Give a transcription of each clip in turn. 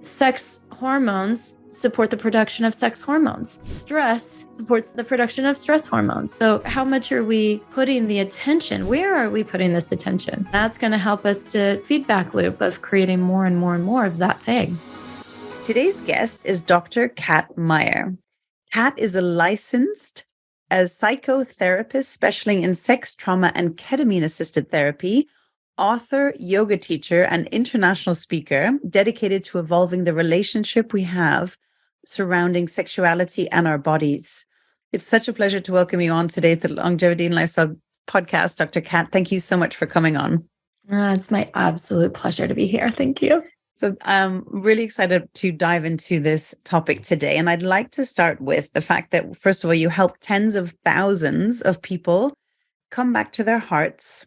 Sex hormones support the production of sex hormones. Stress supports the production of stress hormones. So how much are we putting the attention? Where are we putting this attention? That's going to help us to feedback loop of creating more and more and more of that thing. Today's guest is Dr. Kat Meyer. Kat is a licensed psychotherapist specializing in sex trauma and ketamine-assisted therapy, author, yoga teacher, and international speaker dedicated to evolving the relationship we have surrounding sexuality and our bodies. It's such a pleasure to welcome you on today to the Longevity and Lifestyle podcast, Dr. Kat. Thank you so much for coming on. It's my absolute pleasure to be here. Thank you. So I'm really excited to dive into this topic today. And I'd like to start with the fact that, first of all, you help tens of thousands of people come back to their hearts,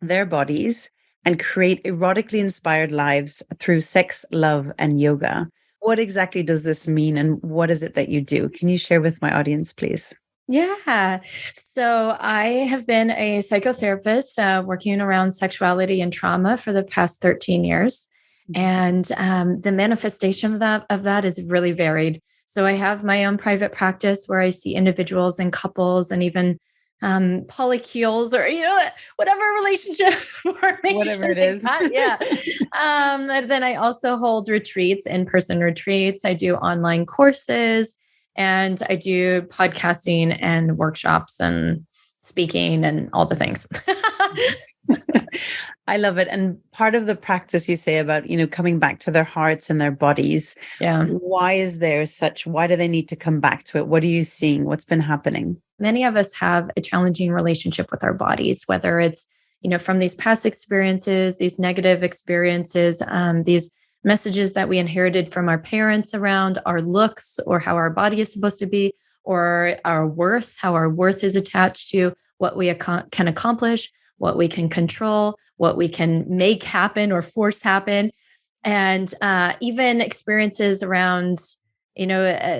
their bodies, and create erotically inspired lives through sex, love, and yoga. What exactly does this mean, and what is it that you do? Can you share with my audience, please? Yeah. So I have been a psychotherapist working around sexuality and trauma for the past 13 years. And the manifestation of that is really varied. So I have my own private practice where I see individuals and couples and even polycules or, whatever relationship formation. Whatever it is. Yeah. And then I also hold retreats, in-person retreats. I do online courses, and I do podcasting and workshops and speaking and all the things. I love it. And part of the practice you say about, coming back to their hearts and their bodies. Yeah. Why do they need to come back to it? What are you seeing? What's been happening? Many of us have a challenging relationship with our bodies, whether it's, from these past experiences, these negative experiences, these messages that we inherited from our parents around our looks or how our body is supposed to be, or our worth, how our worth is attached to what we can accomplish, what we can control, what we can make happen or force happen. And even experiences around,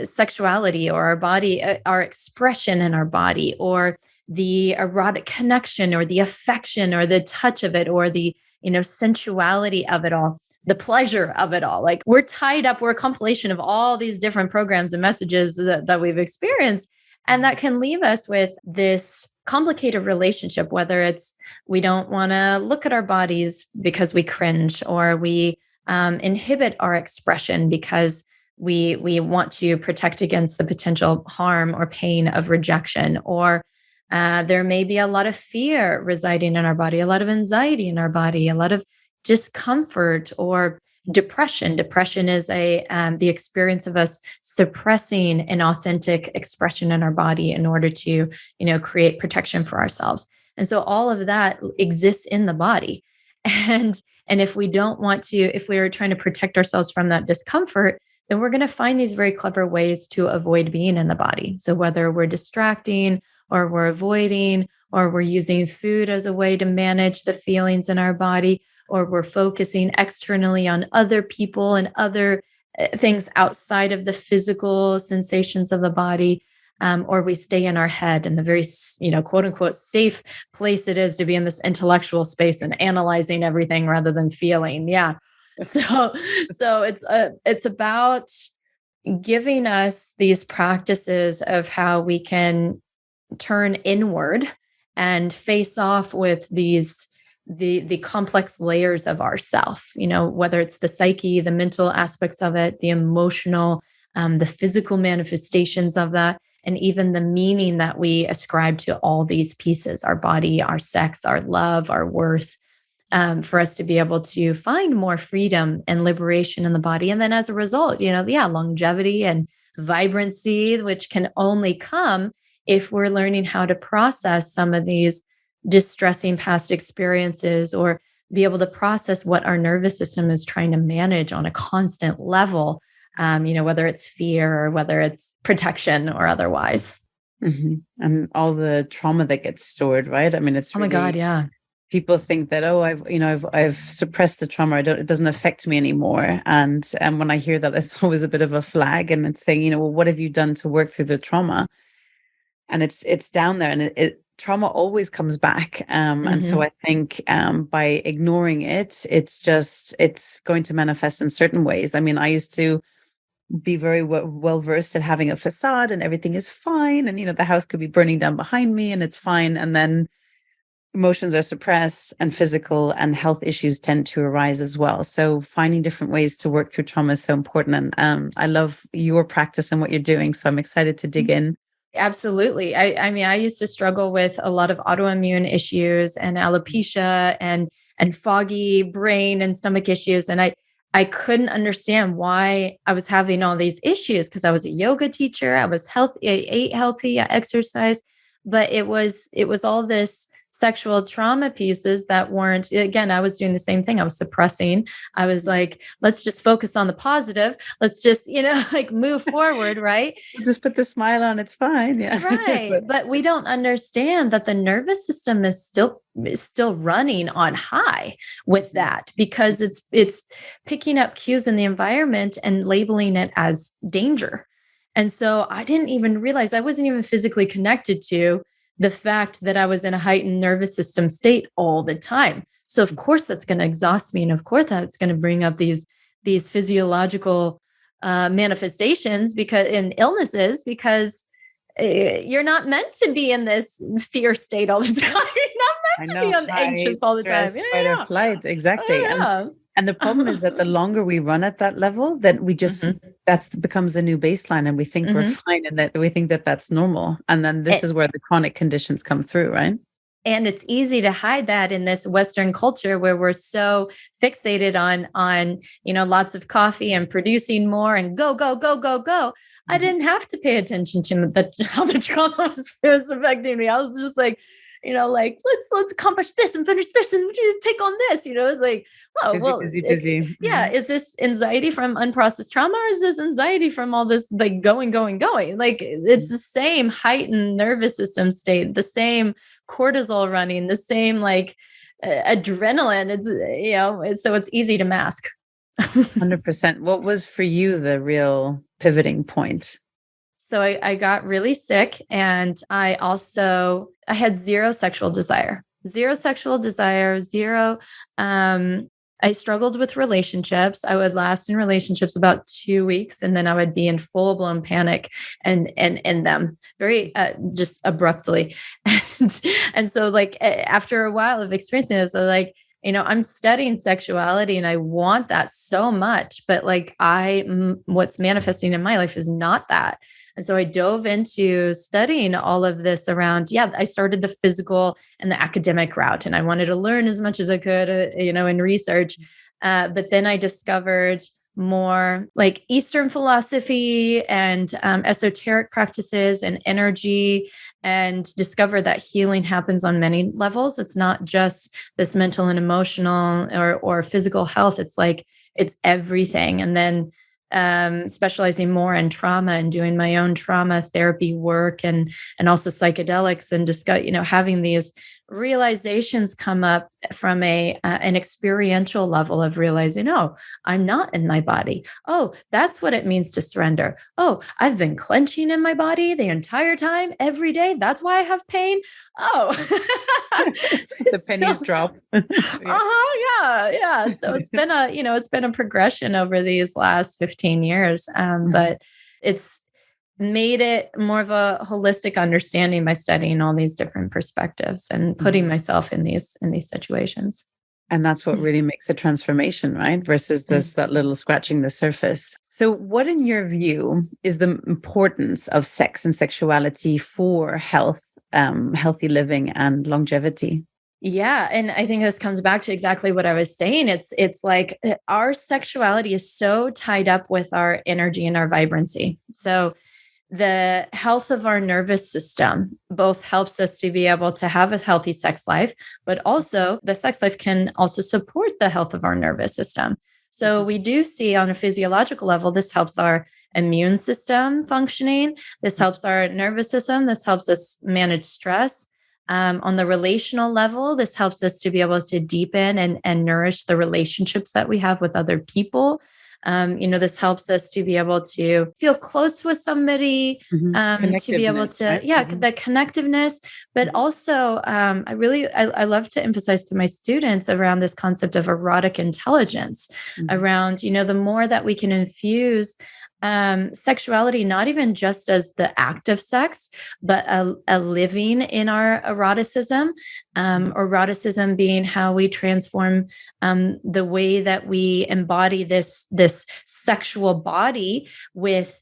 sexuality or our body, our expression in our body, or the erotic connection or the affection or the touch of it, or the, sensuality of it all, the pleasure of it all. Like we're tied up, we're a compilation of all these different programs and messages that we've experienced. And that can leave us with this complicated relationship, whether it's we don't want to look at our bodies because we cringe, or we inhibit our expression because we want to protect against the potential harm or pain of rejection, or there may be a lot of fear residing in our body, a lot of anxiety in our body, a lot of discomfort or depression. Depression is the experience of us suppressing an authentic expression in our body in order to, create protection for ourselves. And so all of that exists in the body. And if we don't want to, if we are trying to protect ourselves from that discomfort, then we're going to find these very clever ways to avoid being in the body. So whether we're distracting, or we're avoiding, or we're using food as a way to manage the feelings in our body, or we're focusing externally on other people and other things outside of the physical sensations of the body, or we stay in our head in the very, quote unquote, safe place it is to be in this intellectual space and analyzing everything rather than feeling. Yeah. So it's about giving us these practices of how we can turn inward and face off with these the complex layers of ourself, whether it's the psyche, the mental aspects of it, the emotional, the physical manifestations of that, and even the meaning that we ascribe to all these pieces, our body, our sex, our love, our worth, for us to be able to find more freedom and liberation in the body. And then as a result, longevity and vibrancy, which can only come if we're learning how to process some of these distressing past experiences, or be able to process what our nervous system is trying to manage on a constant level, whether it's fear or whether it's protection or otherwise. Mm-hmm. And all the trauma that gets stored, right? I mean, it's really, oh my God, yeah. People think that, I've suppressed the trauma. It doesn't affect me anymore. And when I hear that, it's always a bit of a flag, and it's saying, well, what have you done to work through the trauma? and it's down there, and it trauma always comes back. And so Mhm. I think by ignoring it, it's going to manifest in certain ways. I mean, I used to be very well versed at having a facade and everything is fine. And, the house could be burning down behind me and it's fine. And then emotions are suppressed and physical and health issues tend to arise as well. So finding different ways to work through trauma is so important. And I love your practice and what you're doing. So I'm excited to dig in. Absolutely. I mean, I used to struggle with a lot of autoimmune issues and alopecia and foggy brain and stomach issues. And I couldn't understand why I was having all these issues because I was a yoga teacher. I was healthy, I ate healthy, I exercised, but it was all this sexual trauma pieces that weren't, again, I was doing the same thing. I was suppressing. I was like, let's just focus on the positive. Let's just, like move forward, right? Just put the smile on, it's fine. Yeah. Right. But we don't understand that the nervous system is still running on high with that because it's picking up cues in the environment and labeling it as danger. And so I didn't even realize I wasn't even physically connected to the fact that I was in a heightened nervous system state all the time. So of course that's going to exhaust me. And of course that's going to bring up these physiological manifestations because in illnesses because you're not meant to be in this fear state all the time. You're not I meant to be know, on high anxious all the time. Yeah, stress, fight or yeah. flight. Exactly. Oh, And the problem is that the longer we run at that level, that we yeah. just, that's becomes a new baseline and we think we're Hmm. fine and that we think that that's normal. And then this is where the chronic conditions come through, right? And it's easy to hide that in this Western culture where we're so fixated on lots of coffee and producing more and go go go go go. I Mhm. didn't have to pay attention to how the trauma was affecting me. I was just like, like let's accomplish this and finish this and take on this. It's like, oh Busy, well, busy, busy. yeah. Is this anxiety from unprocessed trauma, or is this anxiety from all this like going going going? Like it's the same heightened nervous system state, the same cortisol running, the same like adrenaline. So it's easy to mask. 100%. What was for you the real pivoting point? So I got really sick and I had zero sexual desire, zero. I struggled with relationships. I would last in relationships about 2 weeks and then I would be in full blown panic and in them very just abruptly. And so like after a while of experiencing this, I'm studying sexuality and I want that so much, but like what's manifesting in my life is not that. And so I dove into studying all of this around, I started the physical and the academic route, and I wanted to learn as much as I could, in research. But then I discovered more like Eastern philosophy and esoteric practices and energy, and discovered that healing happens on many levels. It's not just this mental and emotional or physical health. It's everything. And then specializing more in trauma and doing my own trauma therapy work and also psychedelics and discuss, having these realizations come up from an experiential level of realizing, oh, I'm not in my body. Oh, that's what it means to surrender. Oh, I've been clenching in my body the entire time, every day. That's why I have pain. Oh, The pennies drop. Yeah. yeah. So it's been a progression over these last 15 years. But it's made it more of a holistic understanding by studying all these different perspectives and putting myself in these situations. And that's what really makes a transformation, right? Versus that little scratching the surface. So what, in your view, is the importance of sex and sexuality for health, healthy living and longevity? Yeah. And I think this comes back to exactly what I was saying. It's like our sexuality is so tied up with our energy and our vibrancy. So the health of our nervous system both helps us to be able to have a healthy sex life, but also the sex life can also support the health of our nervous system. So we do see on a physiological level, this helps our immune system functioning. This helps our nervous system. This helps us manage stress. On the relational level, this helps us to be able to deepen and nourish the relationships that we have with other people. This helps us to be able to feel close with somebody, to be able to, right? the connectiveness, but also I love to emphasize to my students around this concept of erotic intelligence, around, the more that we can infuse sexuality, not even just as the act of sex, but a living in our eroticism, eroticism being how we transform the way that we embody this sexual body with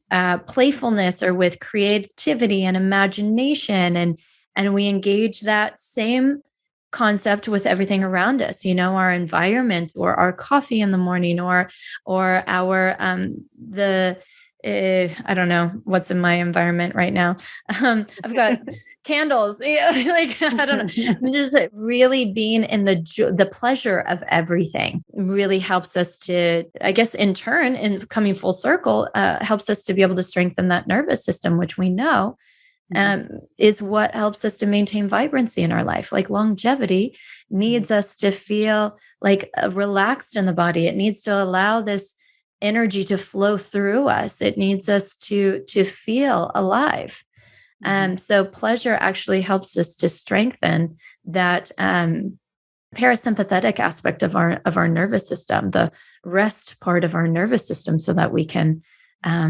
playfulness or with creativity and imagination, and we engage that same concept with everything around us, our environment, or our coffee in the morning, or our I don't know what's in my environment right now. I've got candles, like, I don't know. Just really being in the pleasure of everything really helps us to, I guess, in turn, in coming full circle, helps us to be able to strengthen that nervous system, which we know is what helps us to maintain vibrancy in our life. Like longevity needs us to feel like relaxed in the body. It needs to allow this energy to flow through us. It needs us to feel alive. So pleasure actually helps us to strengthen that parasympathetic aspect of our nervous system, the rest part of our nervous system, so that we can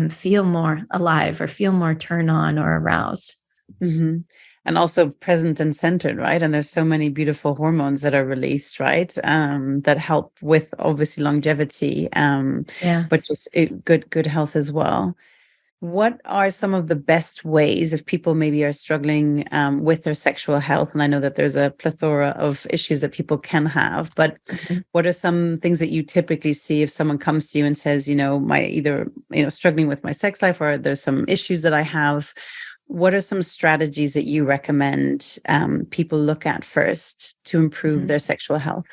feel more alive or feel more turned on or aroused. And also present and centered, right? And there's so many beautiful hormones that are released, right? That help with obviously longevity, but just good health as well. What are some of the best ways if people maybe are struggling with their sexual health? And I know that there's a plethora of issues that people can have, but what are some things that you typically see if someone comes to you and says, struggling with my sex life, or there's some issues that I have? What are some strategies that you recommend people look at first to improve their sexual health?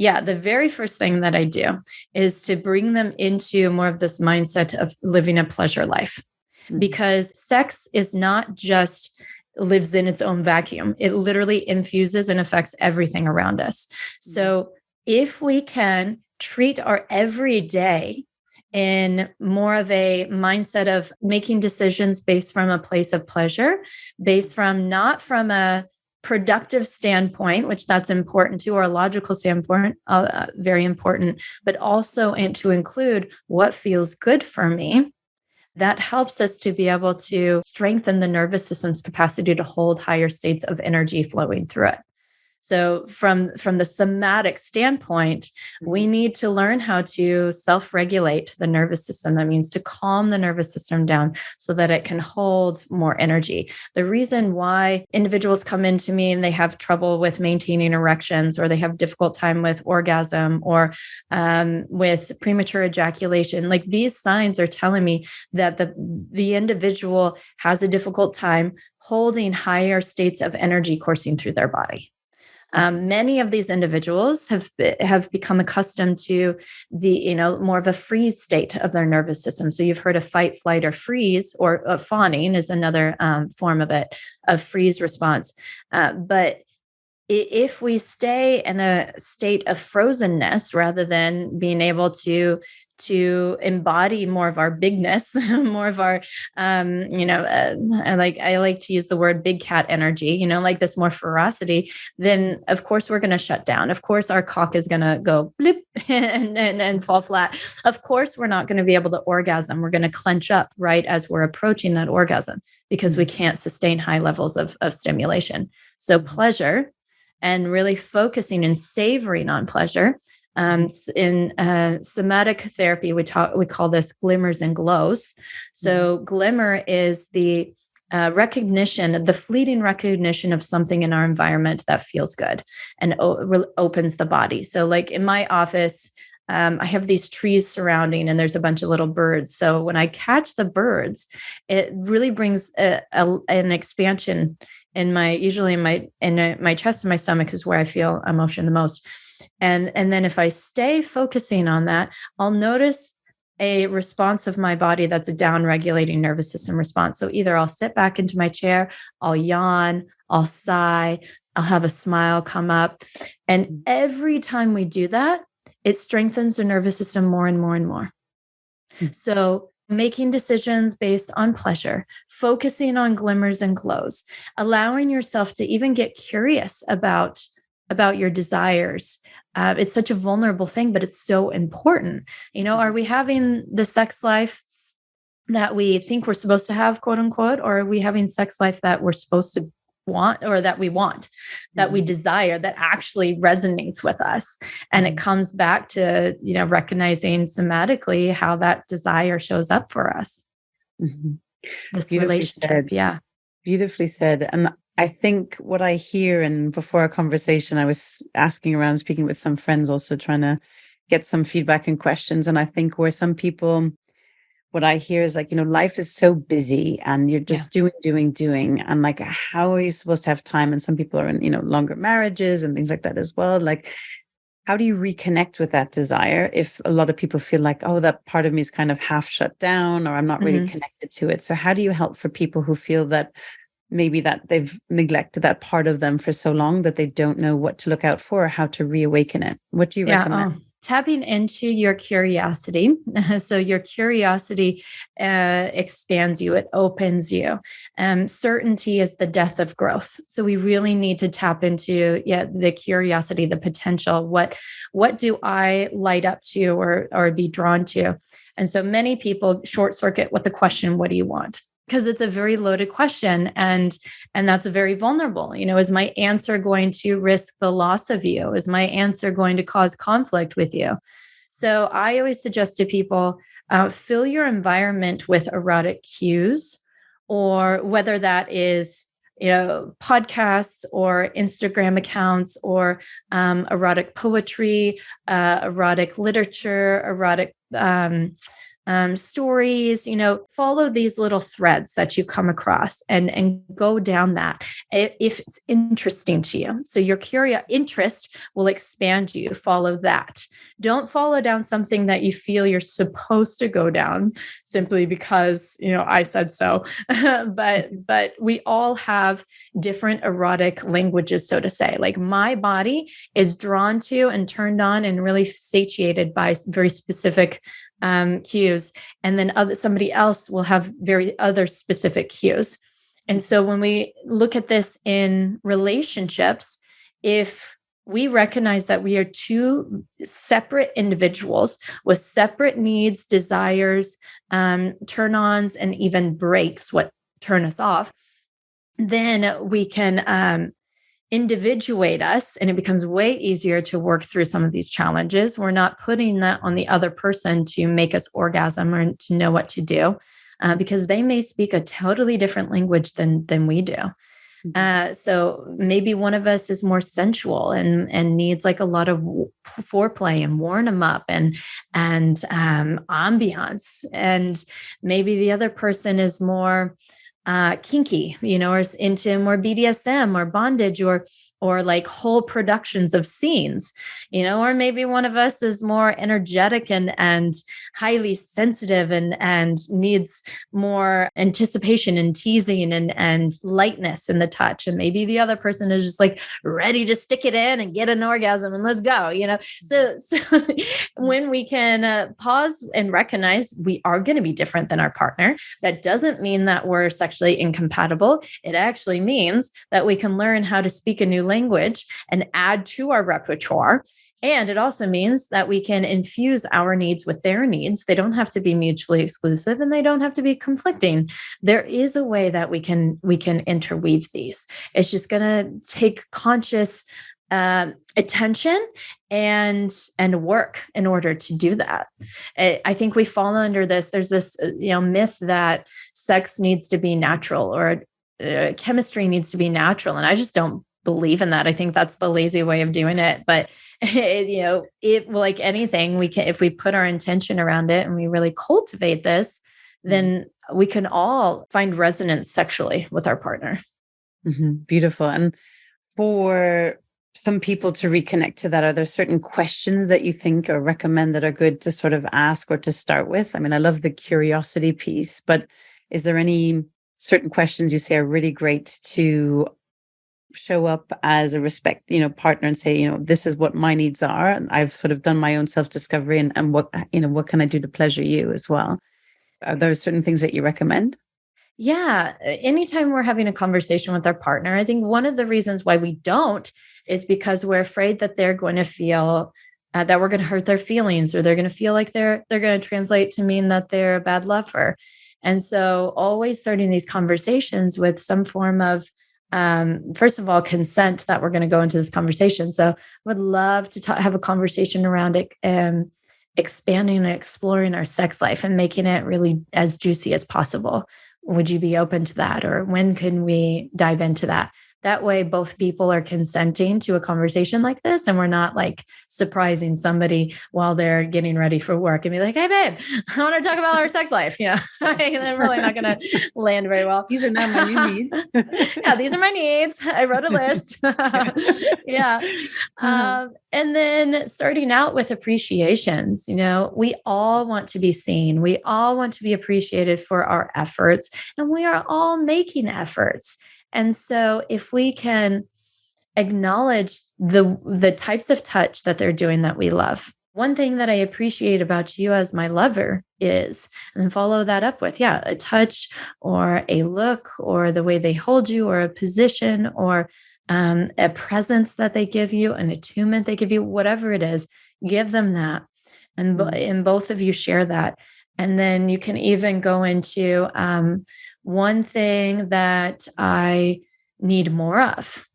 Yeah, the very first thing that I do is to bring them into more of this mindset of living a pleasure life, because sex is not just lives in its own vacuum. It literally infuses and affects everything around us. So if we can treat our everyday in more of a mindset of making decisions based from a place of pleasure, based from not from a productive standpoint, which that's important too, or a logical standpoint, very important, but also to include what feels good for me. That helps us to be able to strengthen the nervous system's capacity to hold higher states of energy flowing through it. So from the somatic standpoint, we need to learn how to self-regulate the nervous system. That means to calm the nervous system down so that it can hold more energy. The reason why individuals come into me and they have trouble with maintaining erections, or they have difficult time with orgasm, or with premature ejaculation, like these signs are telling me that the individual has a difficult time holding higher states of energy coursing through their body. Many of these individuals have become accustomed to the, more of a freeze state of their nervous system. So you've heard of fight, flight, or freeze, or fawning is another form of it, of freeze response. But if we stay in a state of frozenness rather than being able to embody more of our bigness, more of our, I like to use the word big cat energy, like this more ferocity, then of course we're going to shut down. Of course, our cock is going to go blip and fall flat. Of course, we're not going to be able to orgasm. We're going to clench up right as we're approaching that orgasm, because we can't sustain high levels of stimulation. So pleasure, and really focusing and savoring on pleasure. In somatic therapy, we call this glimmers and glows. So glimmer is the recognition, the fleeting recognition of something in our environment that feels good and opens the body. So like in my office, I have these trees surrounding, and there's a bunch of little birds. So when I catch the birds, it really brings an expansion in my chest and my stomach is where I feel emotion the most. And then if I stay focusing on that, I'll notice a response of my body that's a down-regulating nervous system response. So either I'll sit back into my chair, I'll yawn, I'll sigh, I'll have a smile come up. And every time we do that, it strengthens the nervous system more and more and more. So making decisions based on pleasure, focusing on glimmers and glows, allowing yourself to even get curious about your desires. It's such a vulnerable thing, but it's so important. Are we having the sex life that we think we're supposed to have, quote unquote, or are we having sex life that we're supposed to want, or that we want, that we desire, that actually resonates with us? And it comes back to, recognizing somatically how that desire shows up for us. This Beautifully relationship. said. Yeah. Beautifully said. And I think what I hear, and before our conversation, I was asking around, speaking with some friends, also trying to get some feedback and questions. And I think where some people, what I hear is like, life is so busy and you're just doing. And like, how are you supposed to have time? And some people are in, longer marriages and things like that as well. Like, how do you reconnect with that desire if a lot of people feel like, oh, that part of me is kind of half shut down, or I'm not really connected to it? So how do you help for people who feel that maybe that they've neglected that part of them for so long that they don't know what to look out for or how to reawaken it? What do you recommend? Tapping into your curiosity. So your curiosity expands you, it opens you. Certainty is the death of growth. So we really need to tap into the curiosity, the potential. What do I light up to or be drawn to? And so many people short circuit with the question, what do you want? Because it's a very loaded question, and that's very vulnerable. Is my answer going to risk the loss of you? Is my answer going to cause conflict with you? So I always suggest to people, fill your environment with erotic cues, or whether that is podcasts or Instagram accounts, or erotic poetry, erotic literature, erotic stories. Follow these little threads that you come across and go down that if it's interesting to you. So your interest will expand you. Follow that. Don't follow down something that you feel you're supposed to go down simply because, I said so. but we all have different erotic languages, so to say. Like my body is drawn to and turned on and really satiated by very specific cues, and then somebody else will have very other specific cues. And so when we look at this in relationships, if we recognize that we are two separate individuals with separate needs, desires, turn-ons, and even breaks, what turn us off, then we can individuate us, and it becomes way easier to work through some of these challenges. We're not putting that on the other person to make us orgasm or to know what to do, because they may speak a totally different language than we do. So maybe one of us is more sensual and needs like a lot of foreplay and warm them up and ambiance, and maybe the other person is more kinky, or is into more BDSM or bondage or like whole productions of scenes, or maybe one of us is more energetic and highly sensitive and needs more anticipation and teasing and lightness in the touch. And maybe the other person is just like ready to stick it in and get an orgasm and let's go, So when we can pause and recognize we are going to be different than our partner, that doesn't mean that we're sexually incompatible. It actually means that we can learn how to speak a new language and add to our repertoire. And it also means that we can infuse our needs with their needs. They don't have to be mutually exclusive, and they don't have to be conflicting. There is a way that we can interweave these. It's just going to take conscious attention and work in order to do that. I think we fall under this. There's this myth that sex needs to be natural, or chemistry needs to be natural, and I just don't believe in that. I think that's the lazy way of doing it. But it like anything, we can, if we put our intention around it and we really cultivate this, then we can all find resonance sexually with our partner. Beautiful. And for some people to reconnect to that, are there certain questions that you think or recommend that are good to sort of ask or to start with? I mean, I love the curiosity piece, but is there any certain questions you say are really great to show up as a partner and say, this is what my needs are. And I've sort of done my own self-discovery and what can I do to pleasure you as well? Are there certain things that you recommend? Yeah. Anytime we're having a conversation with our partner, I think one of the reasons why we don't is because we're afraid that they're going to feel that we're going to hurt their feelings, or they're going to feel like they're going to translate to mean that they're a bad lover. And so always starting these conversations with some form of, first of all, consent that we're going to go into this conversation. So I would love to have a conversation around it, expanding and exploring our sex life and making it really as juicy as possible. Would you be open to that? Or when can we dive into that? That way, both people are consenting to a conversation like this, and we're not like surprising somebody while they're getting ready for work and be like, "Hey, babe, I want to talk about our sex life." Yeah, they're really not going to land very well. These are not my new needs. Yeah, these are my needs. I wrote a list. Yeah. And then starting out with appreciations. We all want to be seen. We all want to be appreciated for our efforts, and we are all making efforts. And so if we can acknowledge the types of touch that they're doing that we love. One thing that I appreciate about you as my lover is, and then follow that up with, a touch or a look or the way they hold you or a position or a presence that they give you, an attunement they give you, whatever it is, give them that. And both of you share that. And then you can even go into one thing that I need more of,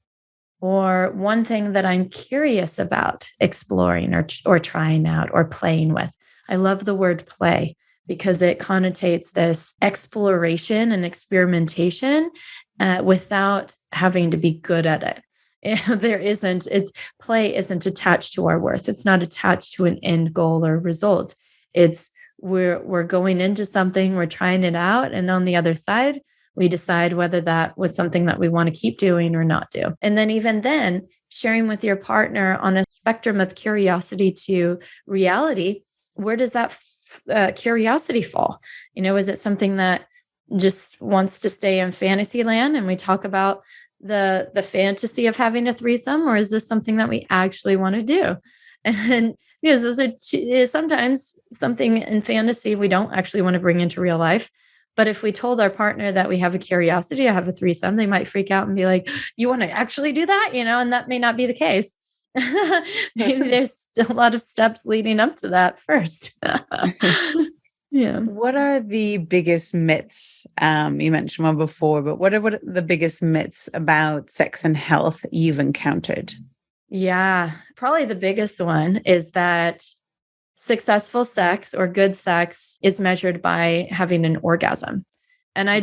or one thing that I'm curious about exploring or trying out or playing with. I love the word play because it connotates this exploration and experimentation without having to be good at it. Play isn't attached to our worth. It's not attached to an end goal or result. It's we're going into something, we're trying it out, and on the other side, we decide whether that was something that we want to keep doing or not do. And then even then, sharing with your partner on a spectrum of curiosity to reality, where does that curiosity fall? Is it something that just wants to stay in fantasy land and we talk about the fantasy of having a threesome, or is this something that we actually want to do? And those are sometimes something in fantasy we don't actually want to bring into real life. But if we told our partner that we have a curiosity to have a threesome, they might freak out and be like, "You want to actually do that?" And that may not be the case. Maybe there's still a lot of steps leading up to that first. Yeah. What are the biggest myths? You mentioned one before, but what are the biggest myths about sex and health you've encountered? Yeah, probably the biggest one is that successful sex or good sex is measured by having an orgasm. And I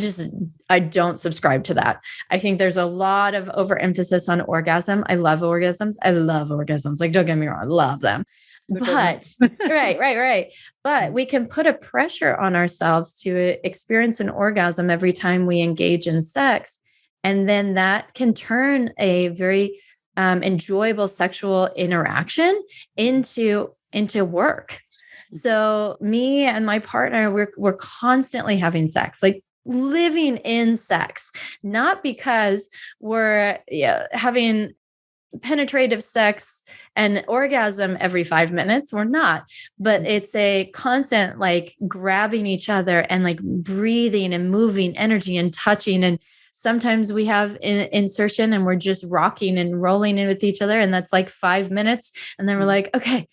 don't subscribe to that. I think there's a lot of overemphasis on orgasm. I love orgasms. Like, don't get me wrong, I love them. But right. But we can put a pressure on ourselves to experience an orgasm every time we engage in sex. And then that can turn a very enjoyable sexual interaction into work. So me and my partner, we're constantly having sex, like living in sex, not because we're having penetrative sex and orgasm every 5 minutes. We're not, but it's a constant like grabbing each other and like breathing and moving energy and touching. And sometimes we have insertion and we're just rocking and rolling in with each other. And that's like 5 minutes. And then we're like, okay,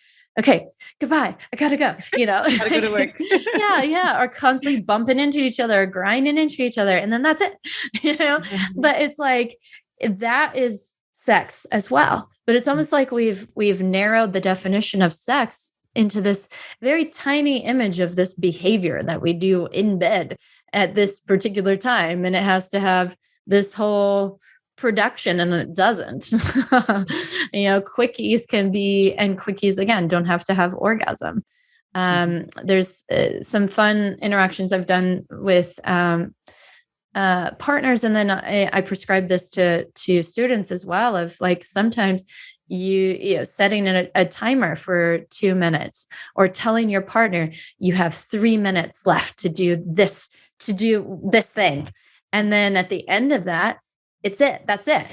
goodbye. I gotta go, Gotta go to work. Yeah. Or constantly bumping into each other, grinding into each other. And then that's it, but it's like, that is sex as well. But it's almost like we've narrowed the definition of sex into this very tiny image of this behavior that we do in bed at this particular time. And it has to have this whole production, and it doesn't. Quickies can be, and quickies again don't have to have orgasm. There's some fun interactions I've done with partners, and then I prescribe this to students as well. Of like, sometimes you setting a timer for 2 minutes, or telling your partner you have 3 minutes left to do this thing, and then at the end of that, that's it.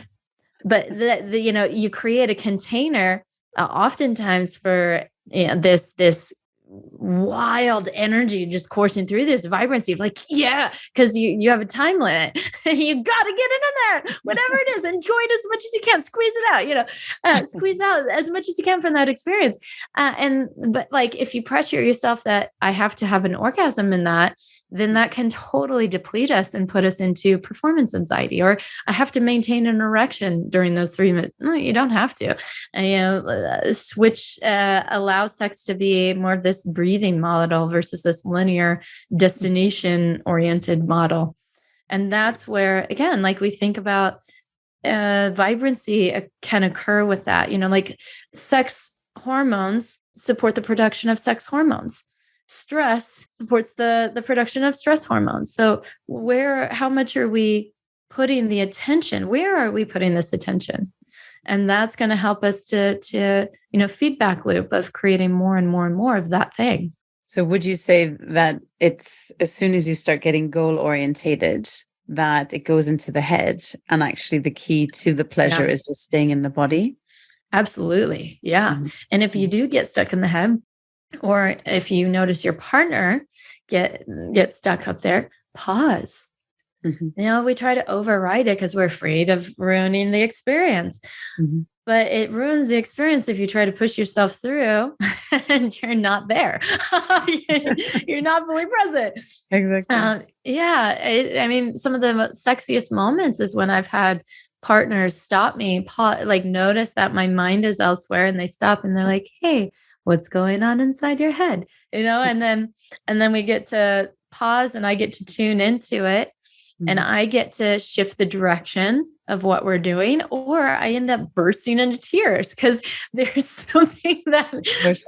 But you create a container oftentimes for this wild energy just coursing through this vibrancy of like, yeah, because you have a time limit. You got to get it in there, whatever it is, enjoy it as much as you can, squeeze it out, squeeze out as much as you can from that experience. But like, if you pressure yourself that I have to have an orgasm in that, then that can totally deplete us and put us into performance anxiety, or I have to maintain an erection during those 3 minutes. No, you don't have to. Switch allows sex to be more of this breathing model versus this linear destination oriented model. And that's where, again, like we think about vibrancy can occur with that, like sex hormones support the production of sex hormones. Stress supports the production of stress hormones. So how much are we putting the attention? Where are we putting this attention? And that's going to help us to feedback loop of creating more and more and more of that thing. So would you say that it's as soon as you start getting goal orientated, that it goes into the head, and actually the key to the pleasure is just staying in the body? Absolutely. Yeah. Mm-hmm. And if you do get stuck in the head, or if you notice your partner get stuck up there, pause. Mm-hmm. We try to override it because we're afraid of ruining the experience. Mm-hmm. But it ruins the experience if you try to push yourself through and you're not there. You're not fully present. Exactly. I mean, some of the sexiest moments is when I've had partners stop me, notice that my mind is elsewhere, and they stop and they're like, hey, what's going on inside your head? And then we get to pause and I get to tune into it. Mm-hmm. And I get to shift the direction of what we're doing, or I end up bursting into tears because there's something that's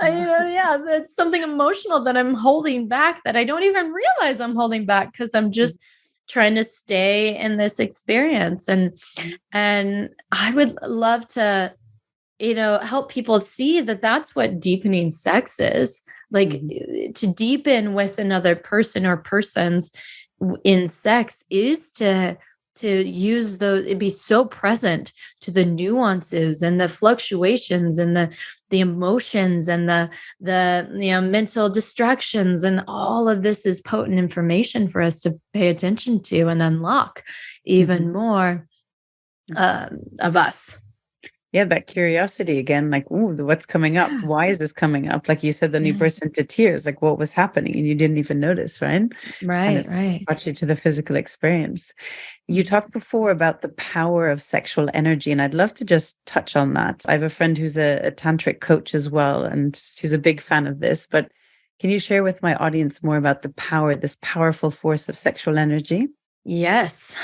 something emotional that I'm holding back that I don't even realize I'm holding back because I'm just trying to stay in this experience. And I would love to help people see that that's what deepening sex is. Like, to deepen with another person or persons in sex is to use be so present to the nuances and the fluctuations and the emotions and the mental distractions, and all of this is potent information for us to pay attention to and unlock even more of us. Yeah, that curiosity again, like, ooh, what's coming up? Why is this coming up? Like you said, then you burst into tears, like what was happening and you didn't even notice, right? Right. Brought you to the physical experience. You talked before about the power of sexual energy, and I'd love to just touch on that. I have a friend who's a tantric coach as well, and she's a big fan of this, but can you share with my audience more about this powerful force of sexual energy? Yes.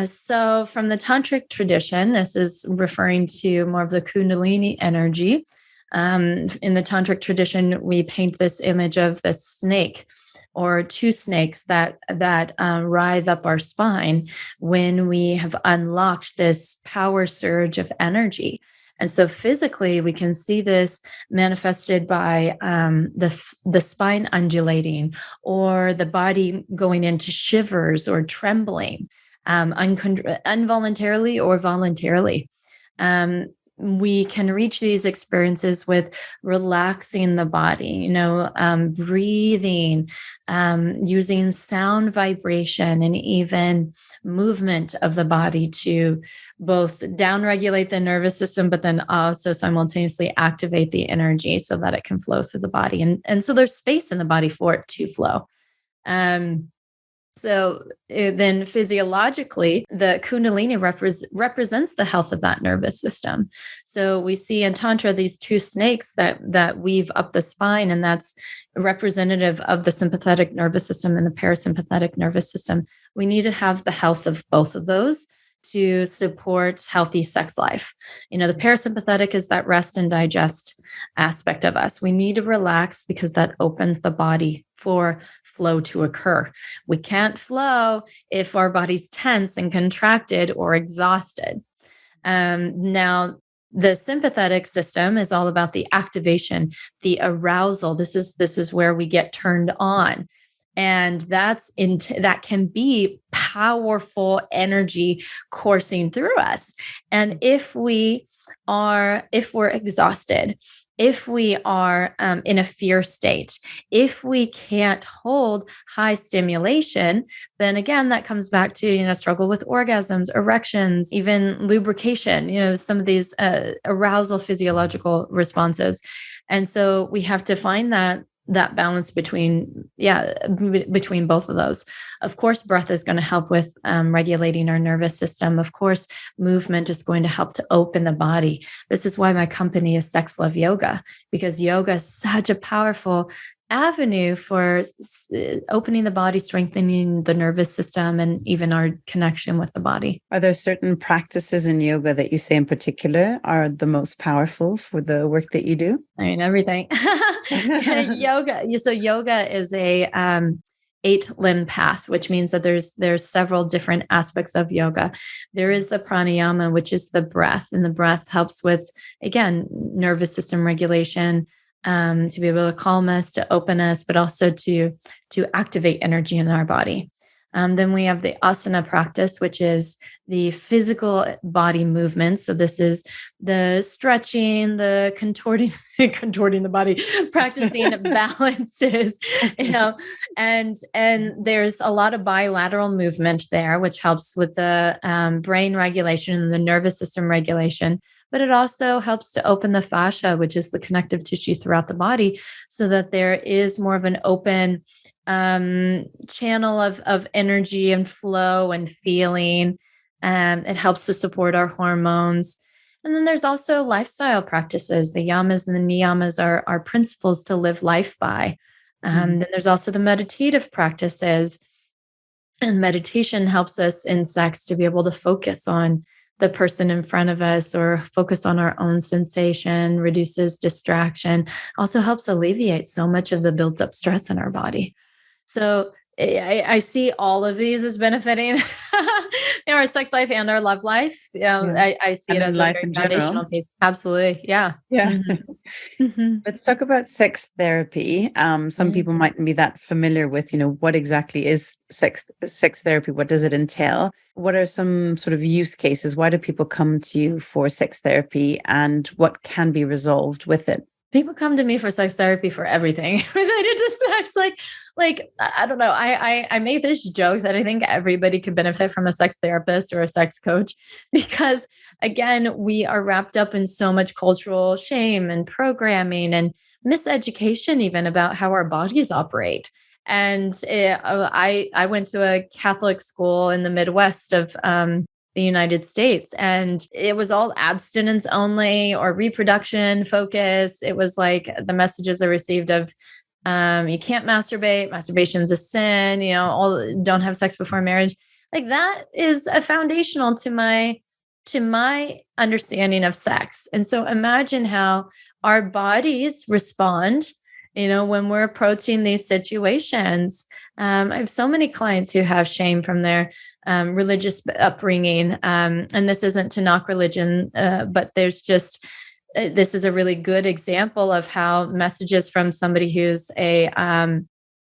So from the tantric tradition, this is referring to more of the kundalini energy. In the tantric tradition, we paint this image of the snake or two snakes that writhe up our spine when we have unlocked this power surge of energy. And so physically, we can see this manifested by the spine undulating, or the body going into shivers or trembling, involuntarily or voluntarily. We can reach these experiences with relaxing the body, breathing, using sound vibration, and even movement of the body to both downregulate the nervous system, but then also simultaneously activate the energy so that it can flow through the body. And so there's space in the body for it to flow. So then physiologically, the Kundalini represents the health of that nervous system. So we see in Tantra these two snakes that weave up the spine, and that's representative of the sympathetic nervous system and the parasympathetic nervous system. We need to have the health of both of those to support healthy sex life. The parasympathetic is that rest and digest aspect of us. We need to relax because that opens the body for flow to occur. We can't flow if our body's tense and contracted or exhausted. Now, the sympathetic system is all about the activation, the arousal. This is where we get turned on. And that can be powerful energy coursing through us. And if we're exhausted, if we are in a fear state, if we can't hold high stimulation, then again, that comes back to, struggle with orgasms, erections, even lubrication, some of these arousal physiological responses. And so we have to find that balance between both of those. Of course, breath is going to help with regulating our nervous system. Of course, movement is going to help to open the body. This is why my company is Sex Love Yoga, because yoga is such a powerful avenue for opening the body, strengthening the nervous system, and even our connection with the body. Are there certain practices in yoga that you say in particular are the most powerful for the work that you do? I mean, everything. Yoga. So yoga is a 8-limb path, which means that there's several different aspects of yoga. There is the pranayama, which is the breath, and the breath helps with, again, nervous system regulation, to be able to calm us, to open us, but also to activate energy in our body. Then we have the asana practice, which is the physical body movement. So this is the stretching, the contorting the body, practicing balances, and there's a lot of bilateral movement there, which helps with the brain regulation and the nervous system regulation. But it also helps to open the fascia, which is the connective tissue throughout the body, so that there is more of an open channel of energy and flow and feeling. It helps to support our hormones. And then there's also lifestyle practices. The yamas and the niyamas are principles to live life by. Then there's also the meditative practices. And meditation helps us in sex to be able to focus on the person in front of us or focus on our own sensation, reduces distraction, also helps alleviate so much of the built up stress in our body. So I see all of these as benefiting our sex life and our love life. I see it as a very foundational piece. Absolutely. Yeah. Yeah. Let's talk about sex therapy. Some people mightn't be that familiar with, what exactly is sex therapy? What does it entail? What are some sort of use cases? Why do people come to you for sex therapy, and what can be resolved with it? People come to me for sex therapy for everything related to sex. Like, I don't know. I made this joke that I think everybody could benefit from a sex therapist or a sex coach, because again, we are wrapped up in so much cultural shame and programming and miseducation, even about how our bodies operate. And I went to a Catholic school in the Midwest of the United States, and it was all abstinence only or reproduction focus. It was like the messages I received of you can't masturbate, masturbation's a sin, don't have sex before marriage. Like, that is a foundational to my understanding of sex. And so imagine how our bodies respond when we're approaching these situations. I have so many clients who have shame from their religious upbringing. And this isn't to knock religion, but there's just, this is a really good example of how messages from somebody who's a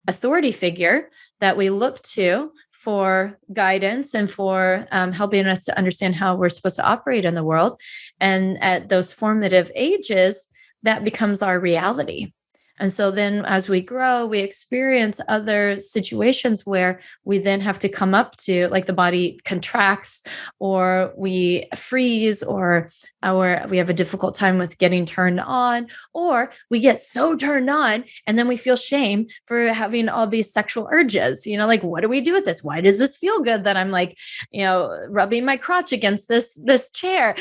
authority figure that we look to for guidance and for helping us to understand how we're supposed to operate in the world. And at those formative ages, that becomes our reality. And so then as we grow, we experience other situations where we then have to come up to, like, the body contracts, or we freeze, or we have a difficult time with getting turned on, or we get so turned on and then we feel shame for having all these sexual urges. Like, what do we do with this? Why does this feel good that I'm like, rubbing my crotch against this chair?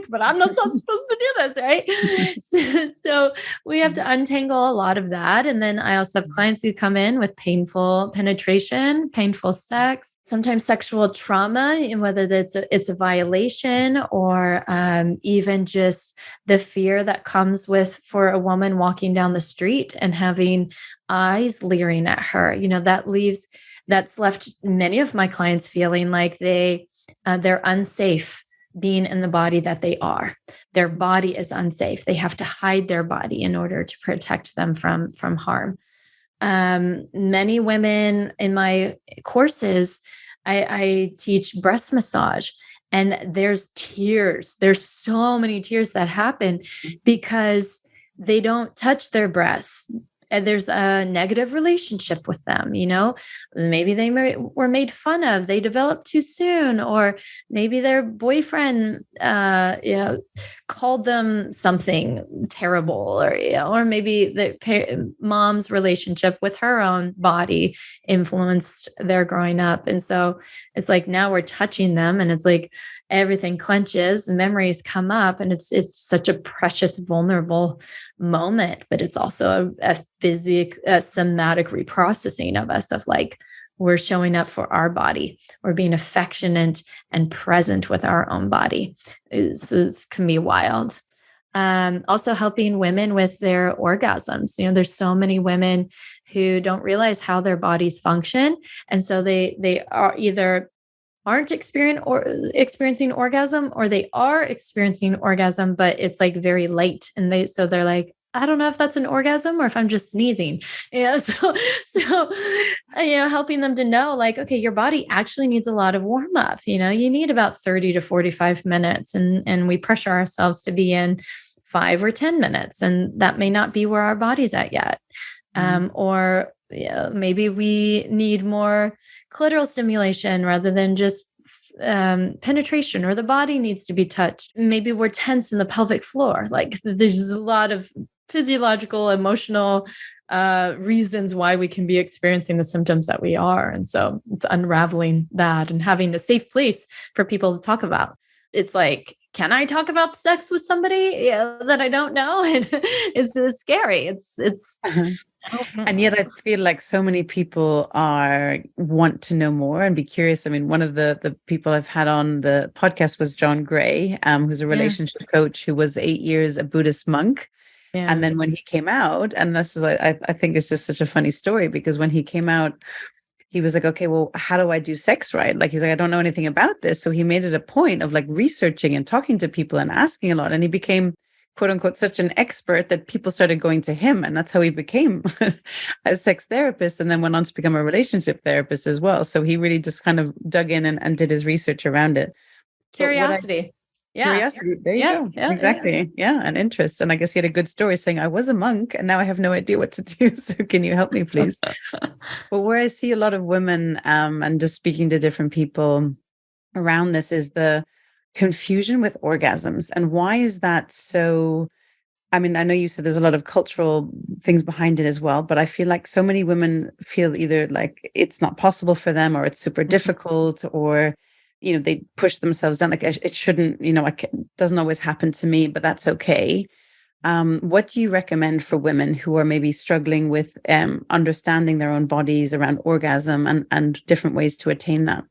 But I'm not supposed to do this, right? So we have to untangle a lot of that. And then I also have clients who come in with painful penetration, painful sex, sometimes sexual trauma, whether it's a violation or even just the fear that comes with, for a woman walking down the street and having eyes leering at her. That's left many of my clients feeling like they're unsafe being in the body that they are. Their body is unsafe. They have to hide their body in order to protect them from harm. Many women in my courses I teach breast massage, and there's tears. There's so many tears that happen because they don't touch their breasts. And there's a negative relationship with them, maybe they were made fun of, they developed too soon, or maybe their boyfriend called them something terrible, or maybe the mom's relationship with her own body influenced their growing up. And so it's like now we're touching them, and it's like everything clenches, memories come up, and it's such a precious, vulnerable moment. But it's also a somatic reprocessing of us, of like, we're showing up for our body, we're being affectionate and present with our own body. It can be wild. Also helping women with their orgasms. There's so many women who don't realize how their bodies function, and so they are either aren't experiencing orgasm, or they are experiencing orgasm, but it's like very late. And they're like, I don't know if that's an orgasm or if I'm just sneezing. So helping them to know, like, okay, your body actually needs a lot of warm up. You need about 30 to 45 minutes, and we pressure ourselves to be in 5 or 10 minutes. And that may not be where our body's at yet. Or maybe we need more clitoral stimulation rather than just penetration, or the body needs to be touched. Maybe we're tense in the pelvic floor. Like, there's a lot of physiological, emotional reasons why we can be experiencing the symptoms that we are. And so it's unraveling that and having a safe place for people to talk about. It's like, can I talk about sex with somebody that I don't know? And it's scary. It's And yet I feel like so many people want to know more and be curious. I mean, one of the people I've had on the podcast was John Gray, who's a relationship coach who was 8 years a Buddhist monk. Yeah. And then when he came out, and this is, I think it's just such a funny story, because when he came out, he was like, okay, well, how do I do sex right? Like, he's like, I don't know anything about this. So he made it a point of like researching and talking to people and asking a lot. And he became, quote unquote, such an expert that people started going to him. And that's how he became a sex therapist, and then went on to become a relationship therapist as well. So he really just kind of dug in and did his research around it. Curiosity. Curiosity. There you go. Yeah, exactly. Yeah. And interest. And I guess he had a good story saying, I was a monk and now I have no idea what to do. So can you help me, please? But where I see a lot of women and just speaking to different people around this is the confusion with orgasms. And why is that so? I mean, I know you said there's a lot of cultural things behind it as well, but I feel like so many women feel either like it's not possible for them, or it's super difficult, or they push themselves down. Like, it shouldn't, it doesn't always happen to me, but that's okay. What do you recommend for women who are maybe struggling with understanding their own bodies around orgasm and different ways to attain that?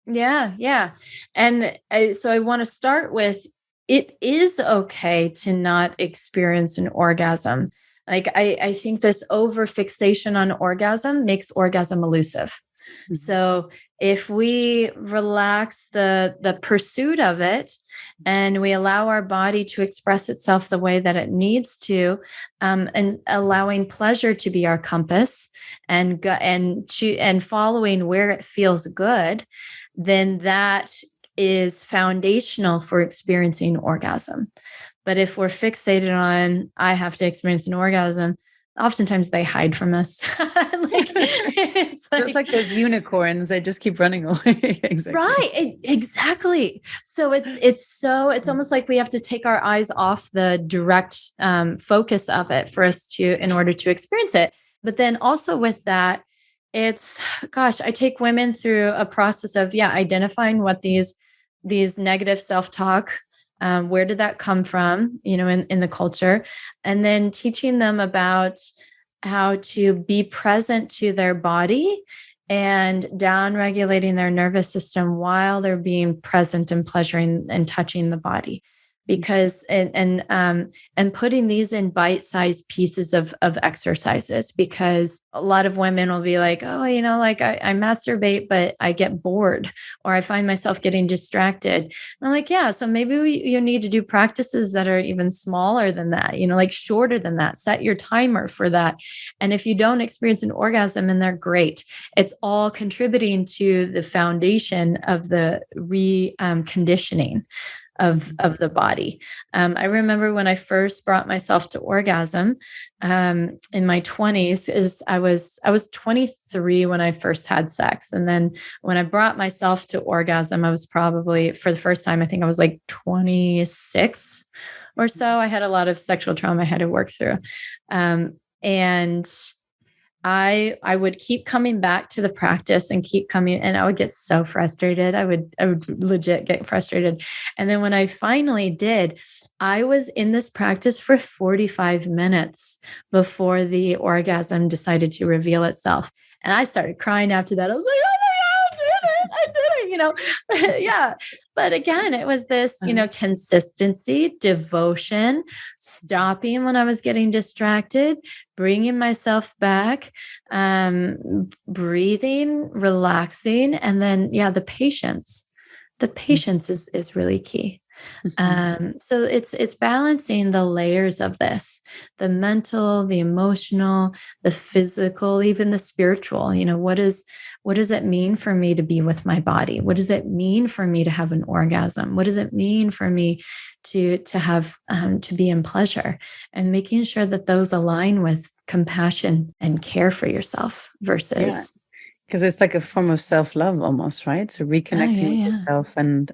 Yeah. And so I want to start with, it is okay to not experience an orgasm. Like, I think this over fixation on orgasm makes orgasm elusive. Mm-hmm. So if we relax the pursuit of it, and we allow our body to express itself the way that it needs to, and allowing pleasure to be our compass, and following where it feels good, then that is foundational for experiencing orgasm. But if we're fixated on, I have to experience an orgasm, oftentimes they hide from us. It's like those unicorns, they just keep running away. Exactly. Right. Exactly. So it's almost like we have to take our eyes off the direct focus of it in order to experience it. But then also with that, I take women through a process of, identifying what these negative self-talk, where did that come from, in the culture, and then teaching them about how to be present to their body and down regulating their nervous system while they're being present and pleasuring and touching the body. because and putting these in bite-sized pieces of exercises, because a lot of women will be like, oh, like I masturbate, but I get bored, or I find myself getting distracted. And I'm like, yeah, so maybe you need to do practices that are even smaller than that, like shorter than that. Set your timer for that. And if you don't experience an orgasm, and they're great, it's all contributing to the foundation of the reconditioning of the body. I remember when I first brought myself to orgasm in my 20s, is I was 23 when I first had sex. And then when I brought myself to orgasm, I was probably, for the first time, I think I was like 26 or so. I had a lot of sexual trauma I had to work through. And I would keep coming back to the practice and keep coming, and I would get so frustrated. I would legit get frustrated. And then when I finally did, I was in this practice for 45 minutes before the orgasm decided to reveal itself. And I started crying after that. I was like, oh my God, I did it. Yeah. But again, it was this, consistency, devotion, stopping when I was getting distracted, bringing myself back, breathing, relaxing. And then, the patience. The patience is really key. So it's balancing the layers of this, the mental, the emotional, the physical, even the spiritual. What does it mean for me to be with my body? What does it mean for me to have an orgasm? What does it mean for me to have to be in pleasure? And making sure that those align with compassion and care for yourself versus. Because it's like a form of self-love almost, right? So reconnecting with yourself and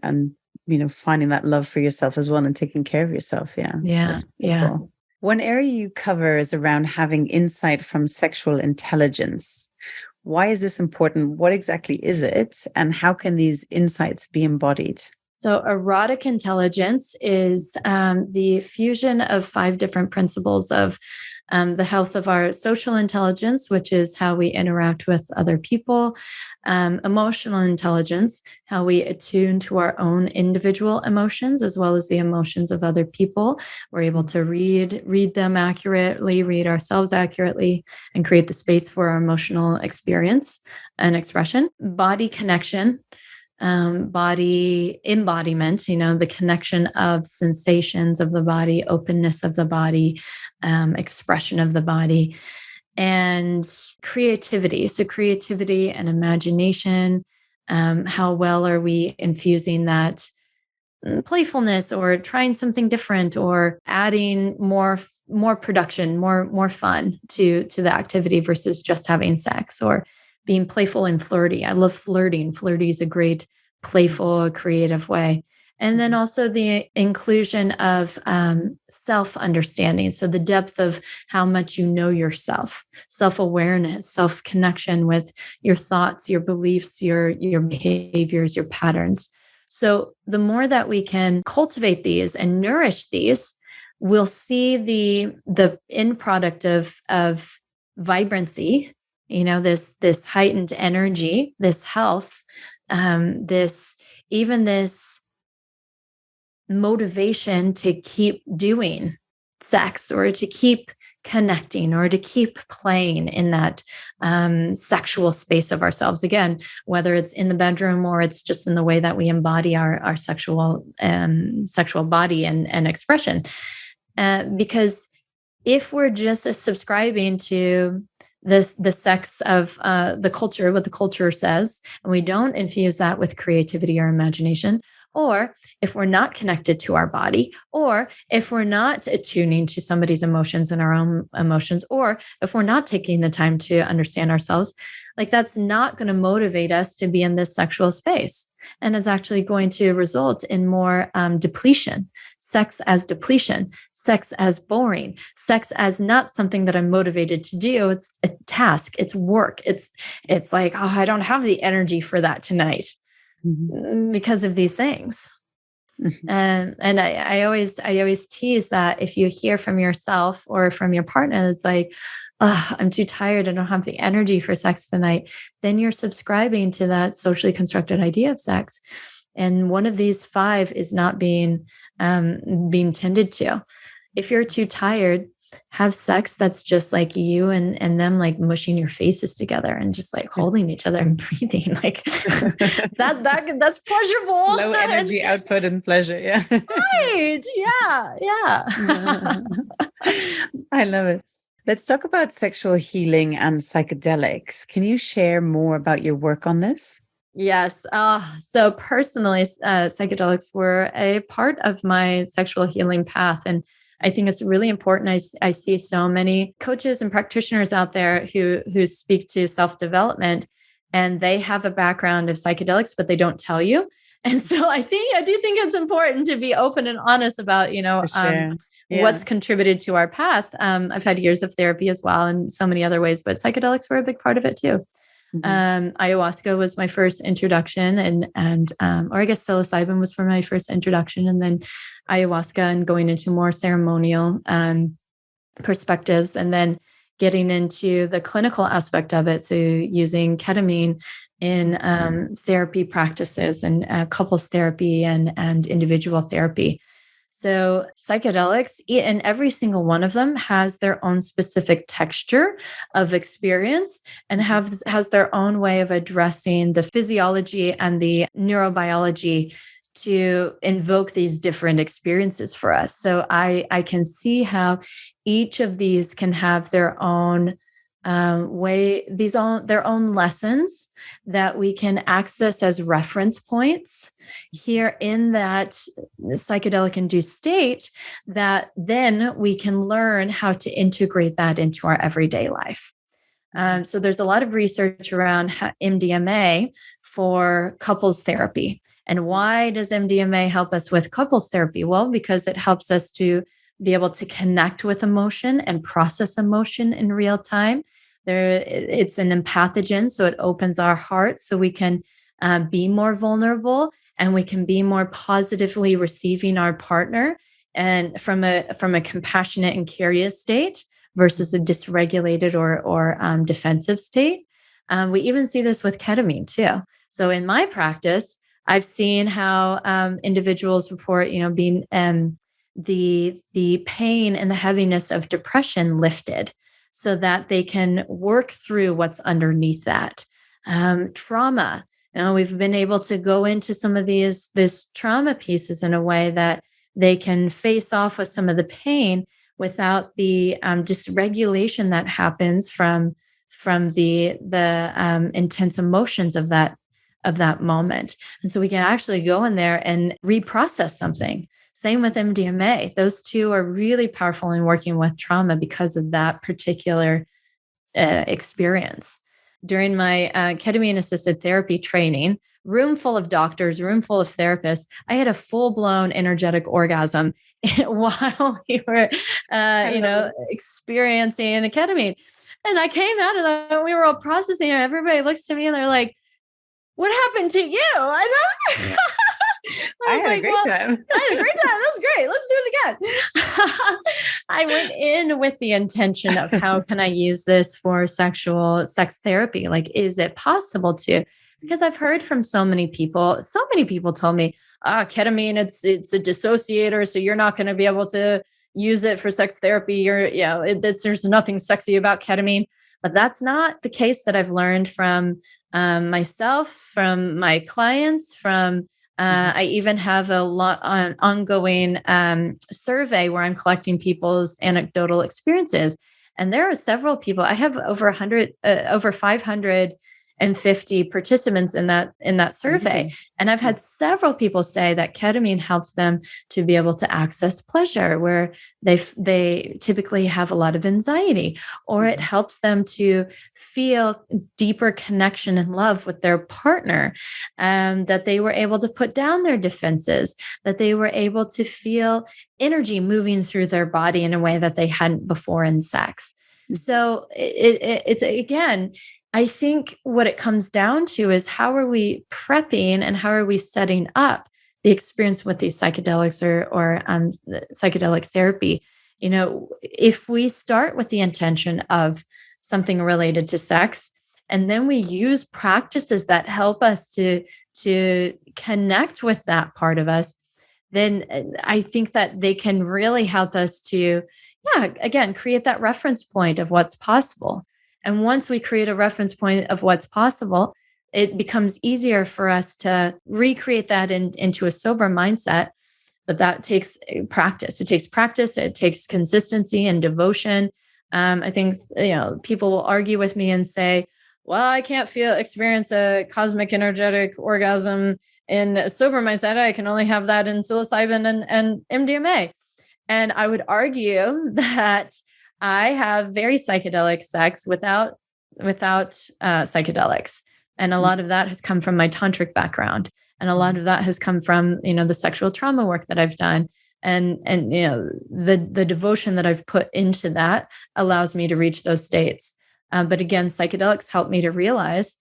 finding that love for yourself as well, and taking care of yourself. That's cool. One area you cover is around having insight from sexual intelligence. Why is this important? What exactly is it? And how can these insights be embodied? So erotic intelligence is the fusion of 5 different principles of the health of our social intelligence, which is how we interact with other people, emotional intelligence, how we attune to our own individual emotions, as well as the emotions of other people. We're able to read them accurately, read ourselves accurately, and create the space for our emotional experience and expression. Body connection, body embodiment, the connection of sensations of the body, openness of the body, expression of the body, and creativity. So creativity and imagination, how well are we infusing that playfulness, or trying something different, or adding more production, more fun to the activity versus just having sex, or being playful and flirty. I love flirting. Flirty is a great, playful, creative way. And then also the inclusion of self-understanding. So the depth of how much you know yourself, self-awareness, self-connection with your thoughts, your beliefs, your behaviors, your patterns. So the more that we can cultivate these and nourish these, we'll see the end product of vibrancy, this heightened energy, this health, this motivation to keep doing sex, or to keep connecting, or to keep playing in that sexual space of ourselves. Again, whether it's in the bedroom, or it's just in the way that we embody our sexual body and expression. Because if we're just subscribing to the sex of the culture, what the culture says, and we don't infuse that with creativity or imagination, or if we're not connected to our body, or if we're not attuning to somebody's emotions and our own emotions, or if we're not taking the time to understand ourselves, like that's not going to motivate us to be in this sexual space. And it's actually going to result in more depletion, sex as depletion, sex as boring, sex as not something that I'm motivated to do. It's a task, it's work. It's like, oh, I don't have the energy for that tonight because of these things. And I always tease that if you hear from yourself or from your partner, it's like, oh, I'm too tired, I don't have the energy for sex tonight, then you're subscribing to that socially constructed idea of sex. And one of these five is not being tended to. If you're too tired, have sex that's just like you and them like mushing your faces together and just like holding each other and breathing like that's pleasurable. Low energy output and pleasure. Yeah. Right. Yeah. I love it. Let's talk about sexual healing and psychedelics. Can you share more about your work on this? Yes. So personally, psychedelics were a part of my sexual healing path. And I think it's really important. I see so many coaches and practitioners out there who speak to self-development, and they have a background of psychedelics, but they don't tell you. And so I do think it's important to be open and honest about, Sure. what's contributed to our path. I've had years of therapy as well and so many other ways, but psychedelics were a big part of it too. Ayahuasca was my first introduction or I guess psilocybin was for my first introduction, and then ayahuasca and going into more ceremonial perspectives, and then getting into the clinical aspect of it. So using ketamine in therapy practices and couples therapy and individual therapy. So psychedelics, and every single one of them has their own specific texture of experience and has their own way of addressing the physiology and the neurobiology to invoke these different experiences for us. So I can see how each of these can have their own their own lessons that we can access as reference points here in that psychedelic induced state, that then we can learn how to integrate that into our everyday life. So there's a lot of research around MDMA for couples therapy. And why does MDMA help us with couples therapy? Well, because it helps us to be able to connect with emotion and process emotion in real time. It's an empathogen, so it opens our heart so we can be more vulnerable and we can be more positively receiving our partner, and from a compassionate and curious state versus a dysregulated or defensive state. We even see this with ketamine too. So in my practice, I've seen how individuals report, being the pain and the heaviness of depression lifted, so that they can work through what's underneath that. Trauma. We've been able to go into some of this trauma pieces in a way that they can face off with some of the pain without the dysregulation that happens from the intense emotions of that moment. And so we can actually go in there and reprocess something. Same with MDMA. Those two are really powerful in working with trauma because of that particular experience. During my ketamine-assisted therapy training, room full of doctors, room full of therapists, I had a full-blown energetic orgasm while we were, experiencing a ketamine. And I came out of that, and we were all processing it. Everybody looks to me and they're like, "What happened to you?" And I had a great time. I had a great time. That was great. Let's do it again. I went in with the intention of how can I use this for sex therapy? Like, is it possible to? Because I've heard from so many people told me, ketamine, it's a dissociator, so you're not going to be able to use it for sex therapy. There's nothing sexy about ketamine. But that's not the case that I've learned from myself, from my clients, from I even have an ongoing survey where I'm collecting people's anecdotal experiences. And there are several people. I have over 550 participants in that survey. Amazing. And I've had several people say that ketamine helps them to be able to access pleasure where they typically have a lot of anxiety, or it helps them to feel deeper connection and love with their partner, that they were able to put down their defenses, that they were able to feel energy moving through their body in a way that they hadn't before in sex. So it's again, I think what it comes down to is how are we prepping and how are we setting up the experience with these psychedelics or psychedelic therapy? If we start with the intention of something related to sex, and then we use practices that help us to connect with that part of us, then I think that they can really help us to, again, create that reference point of what's possible. And once we create a reference point of what's possible, it becomes easier for us to recreate that into a sober mindset. But that takes practice. It takes practice. It takes consistency and devotion. I think, people will argue with me and say, well, I can't experience a cosmic energetic orgasm in a sober mindset. I can only have that in psilocybin and MDMA. And I would argue that I have very psychedelic sex without psychedelics. And a lot of that has come from my tantric background. And a lot of that has come from, the sexual trauma work that I've done. And the devotion that I've put into that allows me to reach those states. But again, psychedelics helped me to realize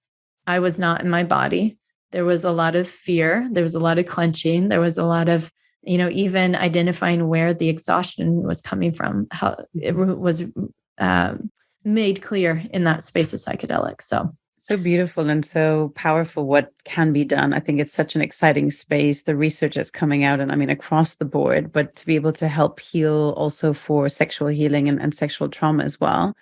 I was not in my body. There was a lot of fear. There was a lot of clenching. There was a lot of, even identifying where the exhaustion was coming from, how it was made clear in that space of psychedelics. So beautiful and so powerful what can be done. I think it's such an exciting space, the research that's coming out, and I mean, across the board, but to be able to help heal also for sexual healing and sexual trauma as well.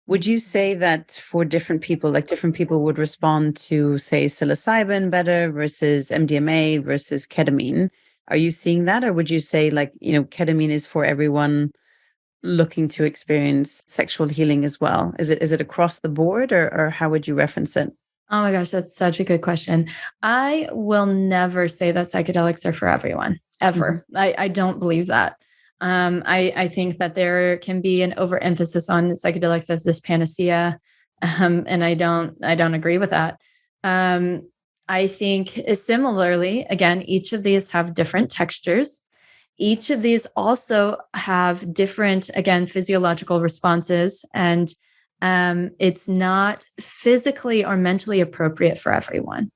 Would you say that for different people, like different people would respond to, say, psilocybin better versus MDMA versus ketamine? Are you seeing that? Or would you say ketamine is for everyone looking to experience sexual healing as well? Is it across the board or how would you reference it? Oh my gosh, that's such a good question. I will never say that psychedelics are for everyone, ever. I don't believe that. I think that there can be an overemphasis on psychedelics as this panacea, and I don't agree with that. I think similarly, again, each of these have different textures. Each of these also have different, again, physiological responses, and it's not physically or mentally appropriate for everyone.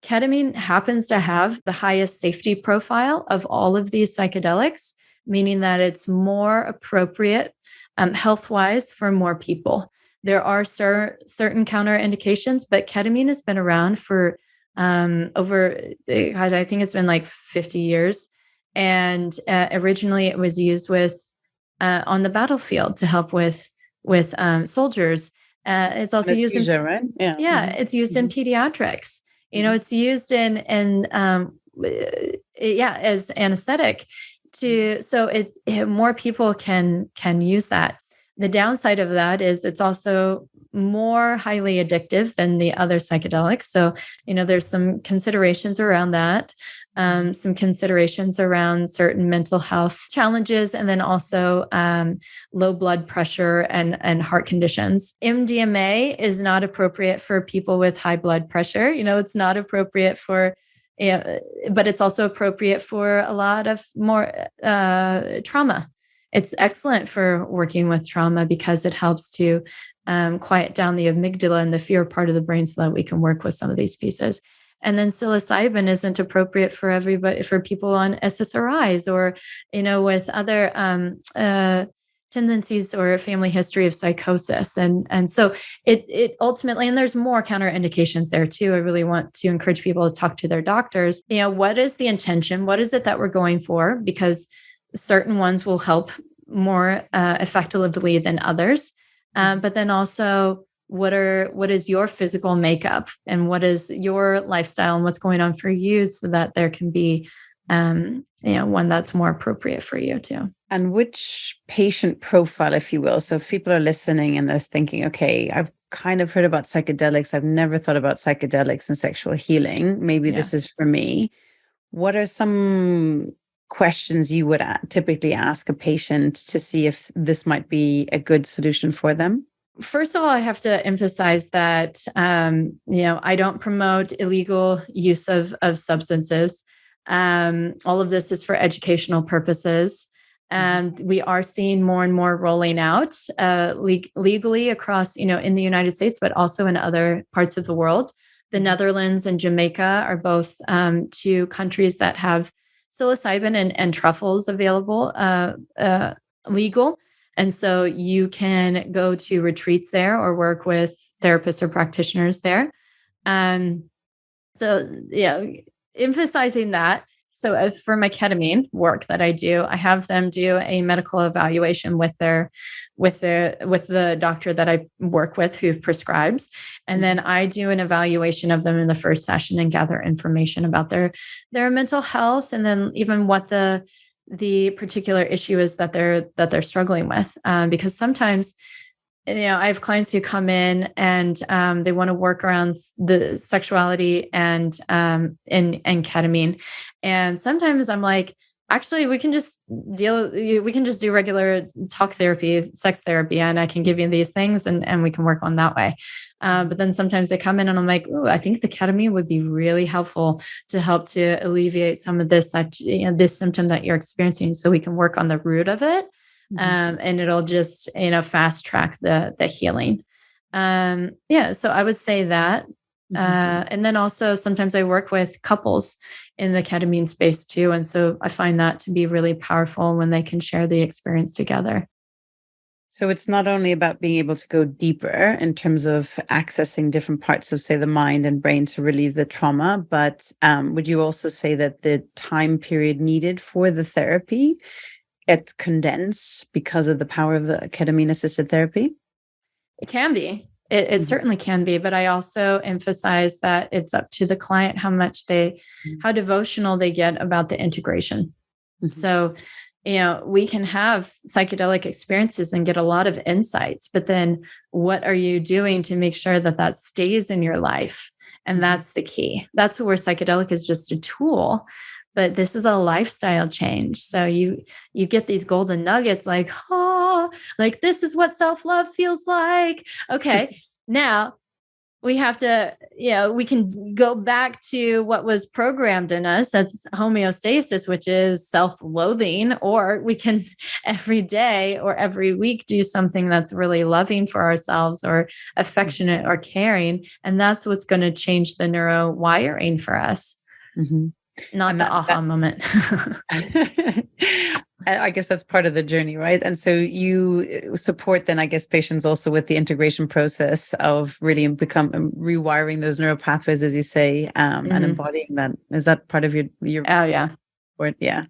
Ketamine happens to have the highest safety profile of all of these psychedelics, meaning that it's more appropriate health-wise for more people. There are certain counterindications, but ketamine has been around for over, I think it's been like 50 years. And originally it was used on the battlefield to help with soldiers. It's also used in, right? Yeah, it's used in pediatrics. It's used in as anesthetic more people can use that. The downside of that is it's also more highly addictive than the other psychedelics. So, there's some considerations around that, some considerations around certain mental health challenges, and then also low blood pressure and heart conditions. MDMA is not appropriate for people with high blood pressure. It's not appropriate for but it's also appropriate for a lot of more trauma. It's excellent for working with trauma because it helps to quiet down the amygdala and the fear part of the brain so that we can work with some of these pieces. And then psilocybin isn't appropriate for everybody, for people on SSRIs or, with other tendencies or family history of psychosis. And so it ultimately, and there's more counterindications there too. I really want to encourage people to talk to their doctors. What is the intention? What is it that we're going for? Because certain ones will help more effectively than others. But then also, what is your physical makeup and what is your lifestyle and what's going on for you so that there can be one that's more appropriate for you too. And which patient profile, if you will. So if people are listening and they're thinking, okay, I've kind of heard about psychedelics. I've never thought about psychedelics and sexual healing. Maybe this is for me. What are some questions you would typically ask a patient to see if this might be a good solution for them? First of all, I have to emphasize that, I don't promote illegal use of substances. All of this is for educational purposes. And we are seeing more and more rolling out legally across, in the United States, but also in other parts of the world. The Netherlands and Jamaica are both two countries that have psilocybin and truffles available, legal. And so you can go to retreats there or work with therapists or practitioners there. emphasizing that. So as for my ketamine work that I do, I have them do a medical evaluation with the doctor that I work with who prescribes. And then I do an evaluation of them in the first session and gather information about their mental health, and then even what the particular issue is that they're struggling with. Because sometimes, I have clients who come in and they want to work around the sexuality and ketamine. And sometimes I'm like, actually, we can just do regular talk therapy, sex therapy, and I can give you these things and we can work on that way. But then sometimes they come in and I'm like, oh, I think the ketamine would be really helpful to help to alleviate some of this, this symptom that you're experiencing, so we can work on the root of it. And it'll just, fast track the healing. So I would say that. And then also sometimes I work with couples in the ketamine space too. And so I find that to be really powerful when they can share the experience together. So it's not only about being able to go deeper in terms of accessing different parts of, say, the mind and brain to relieve the trauma, but would you also say that the time period needed for the therapy, it's condensed because of the power of the ketamine-assisted therapy? It can be. It certainly can be, but I also emphasize that it's up to the client how devotional they get about the integration. So, we can have psychedelic experiences and get a lot of insights, but then what are you doing to make sure that stays in your life? And that's the key. That's where psychedelic is just a tool. But this is a lifestyle change. So you get these golden nuggets like this is what self-love feels like. Okay, now we have to, we can go back to what was programmed in us. That's homeostasis, which is self-loathing, or we can every day or every week do something that's really loving for ourselves or affectionate or caring. And that's what's going to change the neuro wiring for us. Not the aha moment. I guess that's part of the journey, right? And so you support then, I guess, patients also with the integration process of really rewiring those neural pathways, as you say, and embodying that. Is that part of your Oh, yeah. Yeah.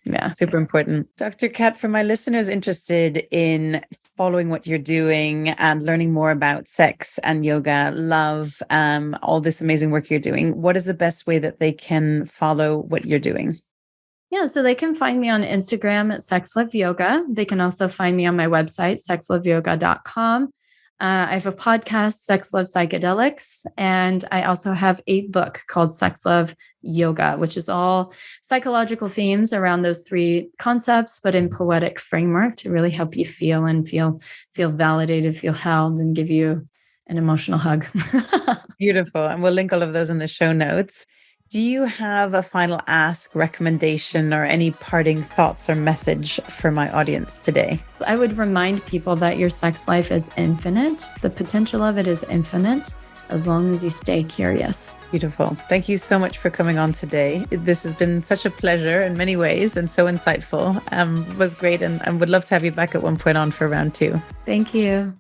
Yeah. Super important. Dr. Kat, for my listeners interested in following what you're doing and learning more about sex and yoga, love, all this amazing work you're doing, what is the best way that they can follow what you're doing? Yeah, so they can find me on Instagram at Sex Love Yoga. They can also find me on my website, sexloveyoga.com. I have a podcast, Sex Love Psychedelics, and I also have a book called Sex Love Yoga, which is all psychological themes around those three concepts, but in poetic framework to really help you feel validated, feel held, and give you an emotional hug. Beautiful. And we'll link all of those in the show notes. Do you have a final ask, recommendation, or any parting thoughts or message for my audience today? I would remind people that your sex life is infinite. The potential of it is infinite, as long as you stay curious. Beautiful. Thank you so much for coming on today. This has been such a pleasure in many ways and so insightful. It was great, and would love to have you back at one point on for round 2. Thank you.